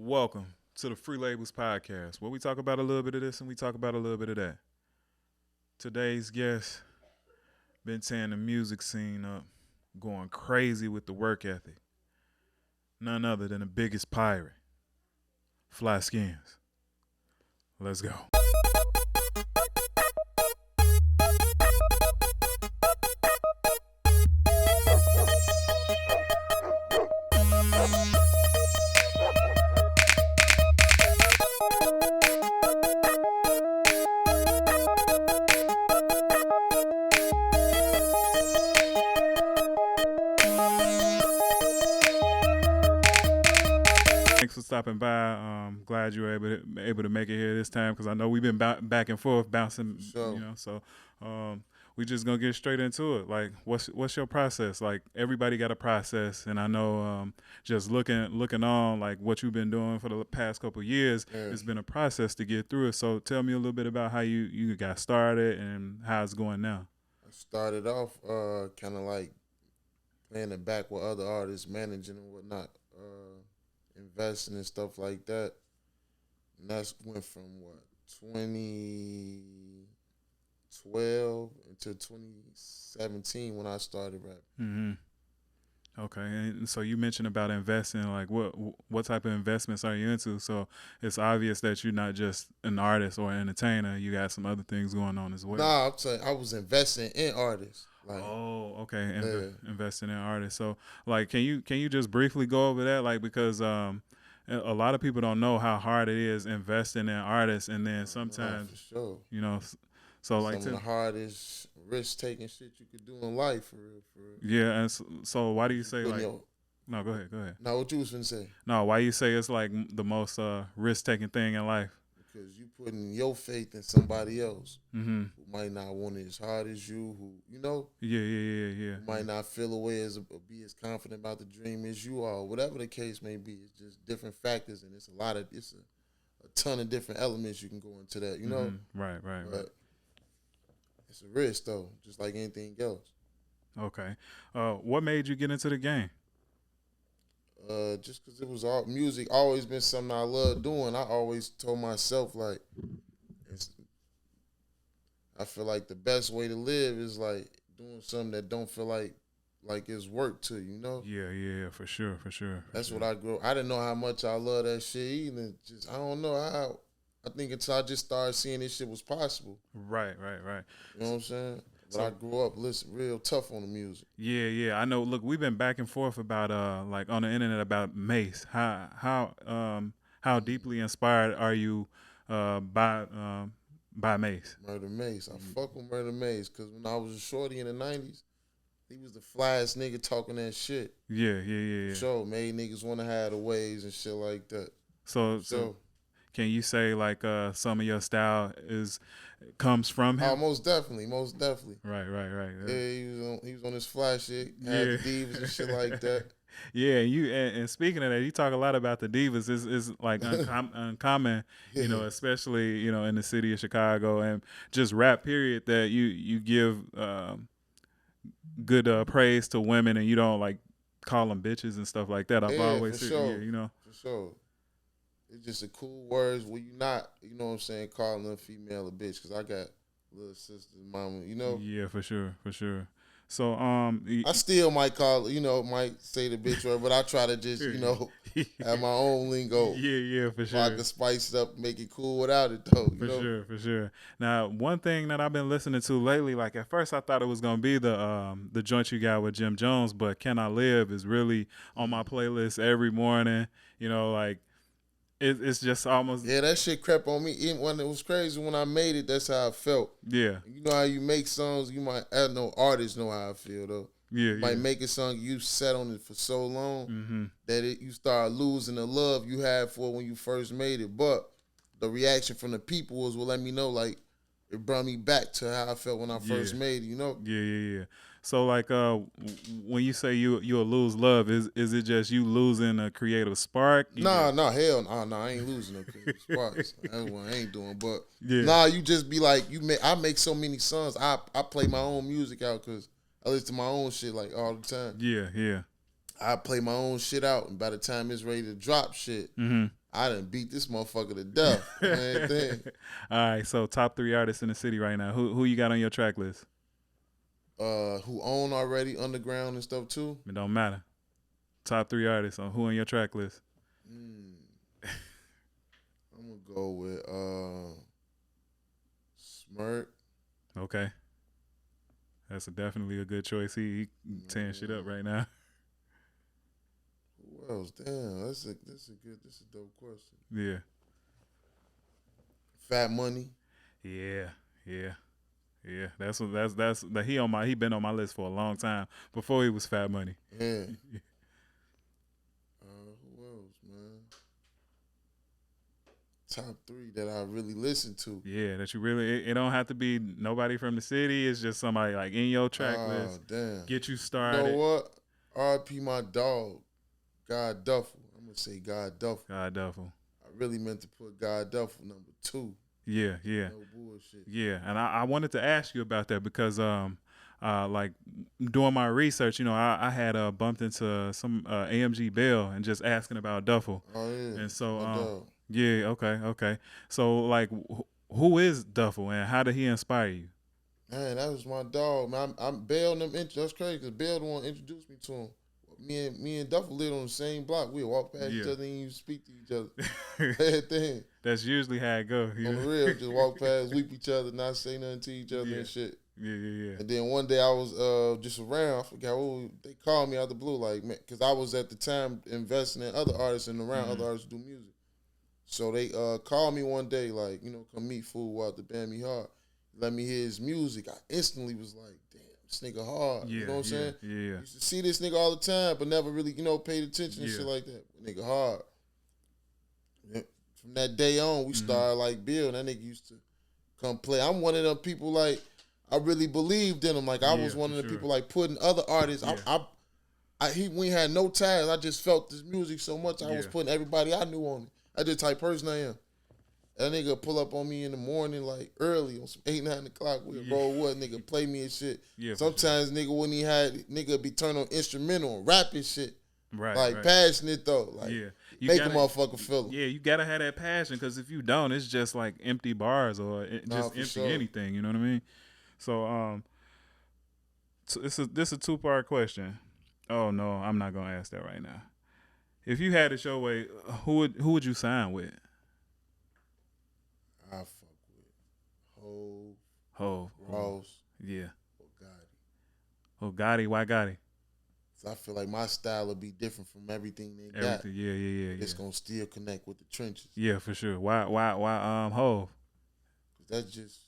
Welcome to the Free Labels Podcast, where we talk about a little bit of this and we talk about a little bit of that. Today's guest been tearing the music scene up, going crazy with the work ethic. None other than the biggest pirate, Fly Skinz. Let's go. Thanks for stopping by. Glad you were able to make it here this time because I know we've been back and forth bouncing. Sure. So we just gonna get straight into it. Like, what's your process? Like, everybody got a process, and I know just looking on like what you've been doing for the past couple of years, it's been a process to get through it. So tell me a little bit about how you got started and how it's going now. I started off kind of like playing it back with other artists, managing and whatnot, investing and stuff like that. And that's went from 2012 into 2017 when I started rap. Mm-hmm. Okay, and so you mentioned about investing. Like, what type of investments are you into? So it's obvious that you're not just an artist or an entertainer. You got some other things going on as well. Nah, I'm saying I was investing in artists. Like, okay, investing in artists. So, like, can you just briefly go over that? Like, because a lot of people don't know how hard it is investing in artists, and then sometimes, for sure. So like some of the hardest risk-taking shit you could do in life, for real. Yeah, and so why do you say like? No, go ahead. Now, what you was finna say? No, why you say it's like the most risk-taking thing in life? Because you putting your faith in somebody else Mm-hmm. who might not want it as hard as you, Yeah. who might not feel a way or be as confident about the dream as you are, whatever the case may be. It's just different factors, and it's a ton of different elements you can go into that, Mm-hmm. Right. But it's a risk, though, just like anything else. Okay. What made you get into the game? Just because it was all music, always been something I love doing. I always told myself, like, I feel like the best way to live is like doing something that don't feel like it's work to you, Yeah, for sure. That's what I grew. I didn't know how much I love that shit either. Just I don't know how. I think until I just started seeing this shit was possible. Right. You know what I'm saying? But I grew up real tough on the music. Yeah. I know. Look, we've been back and forth about like on the internet about Mace. How deeply inspired are you by Mace? Murder Mace. I fuck with Murder Mace because when I was a shorty in the 90s, he was the flyest nigga talking that shit. Yeah. Sure, made niggas want to have the waves and shit like that. So can you say like some of your style comes from him? Oh, most definitely. Right. Yeah, he was on his fly shit, had the divas and shit like that. Yeah, and speaking of that, you talk a lot about the divas. Is like uncommon, especially in the city of Chicago and just rap. Period. That you give good praise to women and you don't like call them bitches and stuff like that. I've always said, for sure. It's just a cool words where you not, calling a female a bitch, because I got little sisters, mama, Yeah, for sure. So I still might call, might say the bitch word, but I try to just, have my own lingo. Yeah, for sure. So I can spice it up, make it cool without it though. For sure. Now, one thing that I've been listening to lately, like at first I thought it was gonna be the joint you got with Jim Jones, but Can I Live is really on my playlist every morning. Like. It's just almost... Yeah, that shit crept on me. Even when it was crazy when I made it, that's how I felt. Yeah. You know how you make songs, I know artists know how I feel, though. Yeah, you might make a song, you sat on it for so long that you start losing the love you had for when you first made it. But the reaction from the people was what let me know, like, it brought me back to how I felt when I first made it, Yeah. So like when you say you'll lose love, is it just you losing a creative spark? Hell no, I ain't losing no creative sparks. That's what I ain't doing. But you just be like, I make so many songs. I play my own music out because I listen to my own shit like all the time. Yeah. I play my own shit out, and by the time it's ready to drop shit, I done beat this motherfucker to death. Man, All right, so top 3 artists in the city right now. Who you got on your track list? Who own already underground and stuff too? It don't matter. Top 3 artists on who on your track list? I'm gonna go with Smirk. Okay, that's definitely a good choice. He tearing shit up right now. Who else? Damn, that's a dope question. Yeah. Fat Money. Yeah. That's he been on my list for a long time before he was Fat Money. Yeah. Who else, man? Top 3 that I really listen to. Yeah, that you really. It don't have to be nobody from the city. It's just somebody like in your track list. Damn. Get you started. You know what? R.I.P. my dog, God Duffel. I'm gonna say God Duffel. God Duffel. I really meant to put God Duffel number 2. Yeah. No bullshit. Yeah, and I wanted to ask you about that because like doing my research, I had bumped into some AMG Bell and just asking about Duffel. Oh yeah. And so yeah, okay. So like, who is Duffel and how did he inspire you? Man, that was my dog. Man, I'm Bell and them. That's crazy because Bell the one introduced me to him. Me and Duffel lived on the same block. We walk past each other and even speak to each other. Bad thing. That's usually how it goes. On the real, just walk past, weep each other, not say nothing to each other and shit. Yeah. And then one day I was just around. I forgot who they called me out the blue, like, man, because I was at the time investing in other artists and around other artists who do music. So they called me one day, like, come meet Fool while the band me hard. Let me hear his music. I instantly was like, damn, this nigga hard. You know what I'm saying? Yeah. Used to see this nigga all the time, but never really, paid attention and shit like that. Nigga hard. From that day on, we started like Bill. That nigga used to come play. I'm one of them people, like, I really believed in him. Like, I was one of the people, like, putting other artists. We had no ties. I just felt this music so much. I was putting everybody I knew on it. That's the type of person I am. That nigga pull up on me in the morning, like, early, on some 8, 9 o'clock. We'll roll what, nigga, play me and shit. Yeah, sometimes nigga wouldn't even have, nigga be turning on instrumental and rapping shit. Right. Passionate, though. Like, make a motherfucker feel it. Yeah, you gotta have that passion, because if you don't, it's just like empty bars or just empty anything, you know what I mean? So, this is a 2-part question. Oh, no, I'm not gonna ask that right now. If you had it your way, who would you sign with? I fuck with Hov. Ross. Yeah. Or Gotti. Gotti. Why Gotti? So I feel like my style will be different from everything they got. Yeah. It's gonna still connect with the trenches. Yeah, for sure. Why Hov? That's just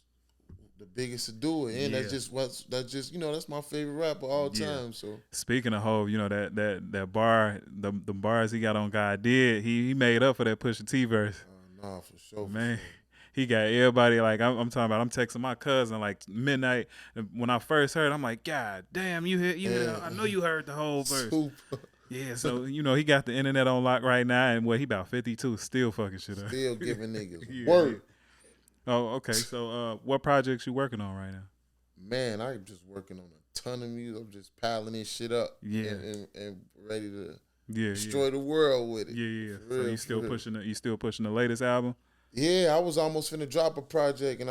the biggest to do it, and that's my favorite rapper all time. So speaking of Hov, that bar, the bars he got on God did, he made up for that Pusha T verse. Nah, for sure, man. For sure. He got everybody, like, I'm talking about, I'm texting my cousin like midnight. When I first heard, I'm like, God damn, you heard, I know you heard the whole verse. Super. Yeah, so he got the internet on lock right now, and he about 52, still fucking shit up. Still giving niggas work. Oh, okay. So what projects you working on right now? Man, I'm just working on a ton of music. I'm just piling this shit up. Yeah. And ready to destroy the world with it. Yeah. So you still pushing the latest album? Yeah, I was almost finna drop a project, and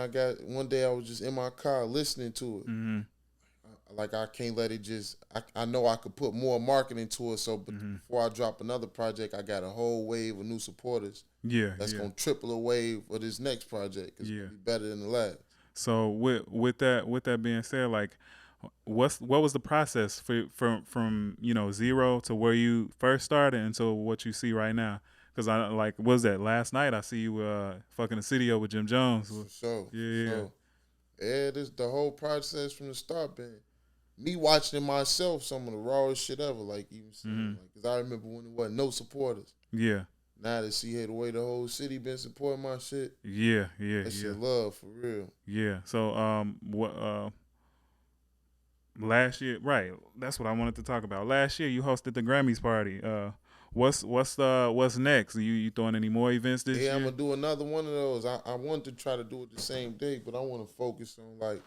one day I was just in my car listening to it. Mm-hmm. Like, I can't let it just, I know I could put more marketing to it, but before I drop another project, I got a whole wave of new supporters. Yeah. That's going to triple a wave for this next project. It's going to be better than the last. So with that being said, like, what was the process from zero to where you first started until what you see right now? Because what was that last night? I see you fucking the studio with Jim Jones. For sure. Yeah. Yeah, this the whole process from the start, man. Me watching it myself, some of the rawest shit ever, like, even saying, because I remember when there wasn't no supporters. Yeah. Now to see the way the whole city been supporting my shit. Yeah. That shit love, for real. Yeah. So last year, right? That's what I wanted to talk about. Last year, you hosted the Grammys party. What's next? You throwing any more events this year? Yeah, I'm gonna do another one of those. I want to try to do it the same day, but I want to focus on, like,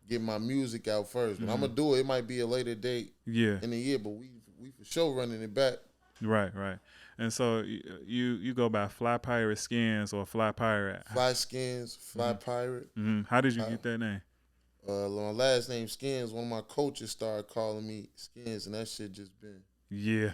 get my music out first. But I'm gonna do it. It might be a later date in the year, but we for sure running it back. Right. And so you go by Fly Pirate Skinz or Fly Pirate. Fly Skinz, Fly Pirate. How did you get that name? My last name Skinz. One of my coaches started calling me Skinz, and that shit just been. Yeah,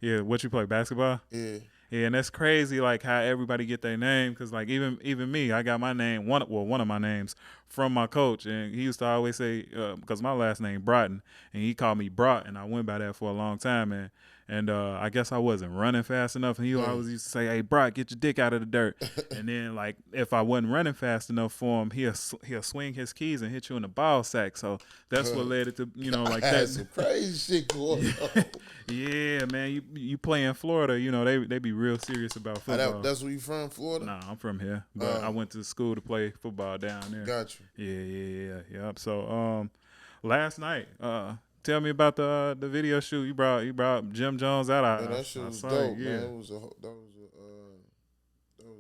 yeah. What you play, basketball? Yeah. Yeah, and that's crazy, like how everybody get their name, because like even me, I got my name one of my names from my coach, and he used to always say because my last name Broughton, and he called me Brought, and I went by that for a long time, and I guess I wasn't running fast enough, and he always used to say, "Hey, Brought, get your dick out of the dirt," and then like if I wasn't running fast enough for him, he'll swing his keys and hit you in the ball sack, so that's what led it to like that. Some crazy shit going on. Yeah, man, you play in Florida, they be real serious about football. That's where you from, Florida? Nah, I'm from here, but I went to school to play football down there. Got you. Yeah. So, last night, tell me about the video shoot. You brought Jim Jones out. Man, that shit was dope, man. That was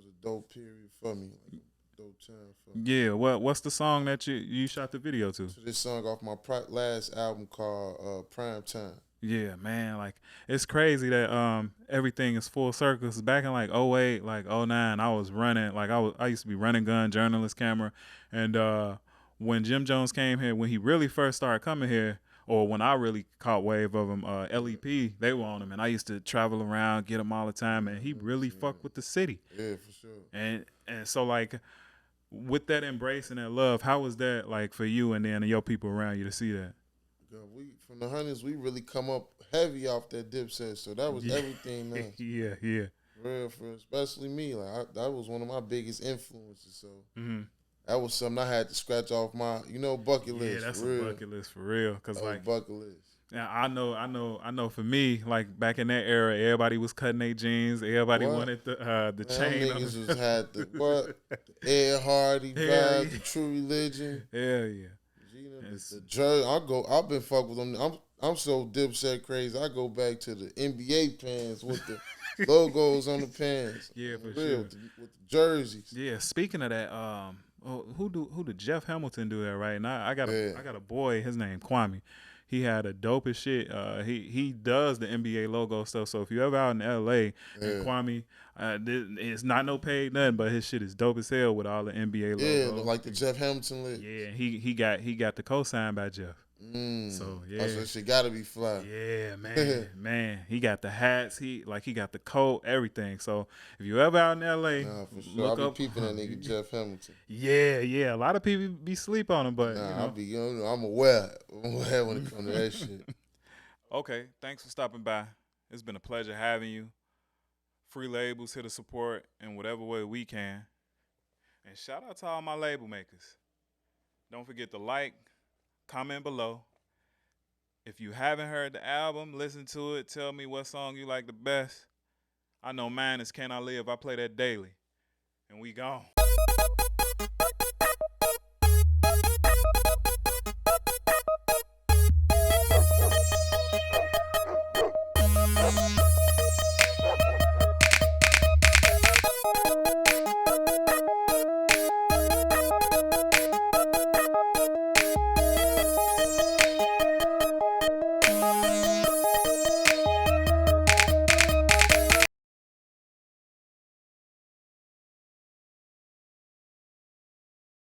a dope period for me, like a dope time for me. Yeah, what's the song that you shot the video to? So this song off my last album called Prime Time. Yeah, man, like it's crazy that everything is full circle. 'Cause back in like 08, like 09, I was running, like I used to be running gun, journalist, camera, and when Jim Jones came here, when he really first started coming here, or when I really caught wave of him, LEP, they were on him, and I used to travel around, get him all the time, and he really fucked with the city. Yeah, for sure. And so like with that embrace and that love, how was that like for you and then your people around you to see that? We from the Hundreds, we really come up heavy off that Dipset, so that was everything. Man. Yeah. Real, especially me, like that was one of my biggest influences. So that was something I had to scratch off my, bucket list. Yeah, that's a bucket list for real. Cause like bucket list. Yeah, I know. For me, like back in that era, everybody was cutting their jeans. Everybody wanted the chain. Niggas just had the the Ed Hardy vibe, the True Religion. Hell yeah. The jersey, I've been fuck with them. I'm so Dipset crazy. I go back to the NBA pants with the logos on the pants. Yeah, for sure. With the jerseys. Yeah. Speaking of that, who did Jeff Hamilton do that right now? I got a boy. His name Kwame. He had a dope as shit. He does the NBA logo stuff. So if you ever out in LA, and Kwame, it's not no paid nothing, but his shit is dope as hell with all the NBA logos. Yeah, like the Jeff Hamilton list. Yeah, he got the cosign by Jeff. So yeah, that shit gotta be fly. Yeah, man, he got the hats. He got the coat, everything. So if you ever out in LA, for sure. look I'll up be peeping that nigga Jeff Hamilton. Yeah. A lot of people be sleep on him, but I'm aware when it comes to that shit. Okay, thanks for stopping by. It's been a pleasure having you. Free Labels here to support in whatever way we can. And shout out to all my label makers. Don't forget to like, comment below. If you haven't heard the album, listen to it. Tell me what song you like the best. I know mine is Can I Live? I play that daily. And we gone.